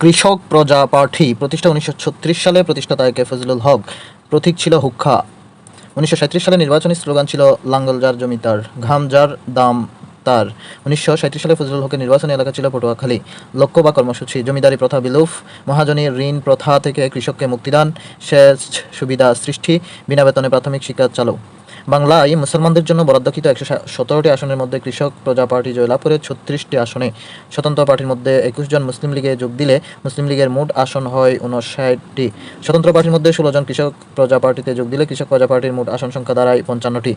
কৃষক প্রজা পার্টি প্রতিষ্ঠা 1936 সালে, প্রতিষ্ঠাতা এ কে ফজলুল হক। প্রতীক ছিল হুক্কা। 1937 সালে নির্বাচনী স্লোগান ছিল লাঙ্গল যার জমি তার, ঘাম যার দাম তার। 1937 সালে ফজলুল হকের নির্বাচনী এলাকা ছিল পটুয়াখালী। লক্ষ্য বা কর্মসূচি: জমিদারি প্রথা বিলোপ, মহাজনী ঋণ প্রথা থেকে কৃষককে মুক্তিদান, সেচ সুবিধা সৃষ্টি, বিনা বেতনে প্রাথমিক শিক্ষা চালু। বাংলায় মুসলমানদের জন্য বরাদ্দকৃত 117টি আসনের মধ্যে কৃষক প্রজা পার্টি জয়লাভ করে 36টি আসনে। স্বতন্ত্র পার্টির মধ্যে 21 জন মুসলিম লীগে যোগ দিলে মুসলিম লীগের মোট আসন হয় 59টি। স্বতন্ত্র পার্টির মধ্যে 16 জন কৃষক প্রজা পার্টিতে যোগ দিলে কৃষক প্রজা পার্টির মোট আসন সংখ্যা দাঁড়ায় 55টি।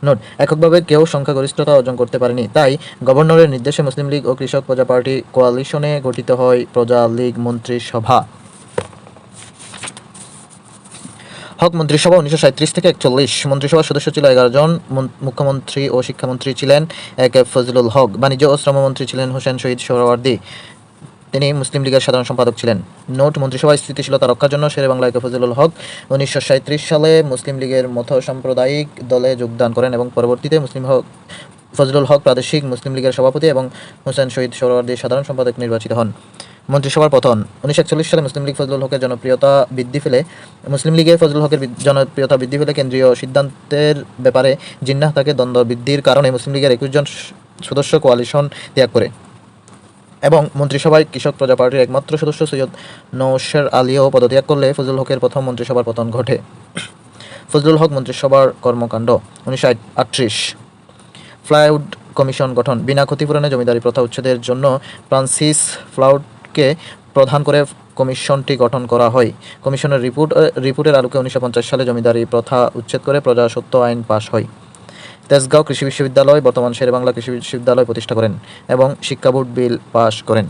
নোট: এককভাবে কেউ সংখ্যাগরিষ্ঠতা অর্জন করতে পারেনি, তাই গভর্নরের নির্দেশে মুসলিম লীগ ও কৃষক প্রজা পার্টি কোয়ালিশনে গঠিত হয় প্রজা লীগ মন্ত্রিসভা। হক মন্ত্রিসভা 1937 থেকে 41। মন্ত্রিসভার সদস্য ছিল 11 জন। মুখ্যমন্ত্রী ও শিক্ষামন্ত্রী ছিলেন এ কে ফজলুল হক। বাণিজ্য ও শ্রমমন্ত্রী ছিলেন হোসেন শহীদ সোহরাওয়ার্দী। তিনি মুসলিম লীগের সাধারণ সম্পাদক ছিলেন। নোট: মন্ত্রিসভায় স্থিতিশীলতা রক্ষার জন্য শেরে বাংলা এ কে ফজলুল হক 1937 সালে মুসলিম লীগের মতো সাম্প্রদায়িক দলে যোগদান করেন এবং পরবর্তীতে ফজলুল হক প্রাদেশিক মুসলিম লীগের সভাপতি এবং হোসেন শহীদ সোহরাওয়ার্দী সাধারণ সম্পাদক নির্বাচিত হন। মন্ত্রিসভার পতন: 1941 সালে মুসলিম লীগের ফজলুল হকের জনপ্রিয়তা বৃদ্ধি পেলে কেন্দ্রীয় সিদ্ধান্তের ব্যাপারে জিন্নাহ তাকে দ্বন্দ্ব বৃদ্ধির কারণে মুসলিম লীগের 21 জন সদস্য কোয়ালিশন ত্যাগ করে এবং মন্ত্রিসভায় কৃষক প্রজা পার্টির একমাত্র সদস্য সৈয়দ নওশের আলীও পদত্যাগ করলে ফজলুল হকের প্রথম মন্ত্রিসভার পতন ঘটে। ফজলুল হক মন্ত্রিসভার কর্মকাণ্ড: 1938 ফ্লাউড কমিশন গঠন। বিনা ক্ষতিপূরণে জমিদারি প্রথা উচ্ছেদের জন্য ফ্রান্সিস ফ্লাউডকে প্রধান করে কমিশনটি গঠন করা হয়। কমিশনের রিপোর্টের আলোকে 1950 সালে জমিদারি প্রথা উচ্ছেদ করে প্রজাস্বত্ব আইন পাস হয়। তেজগাঁও কৃষি বিশ্ববিদ্যালয়, বর্তমান শেরে বাংলা কৃষি বিশ্ববিদ্যালয় প্রতিষ্ঠা করেন এবং শিক্ষা বোর্ড বিল পাস করেন।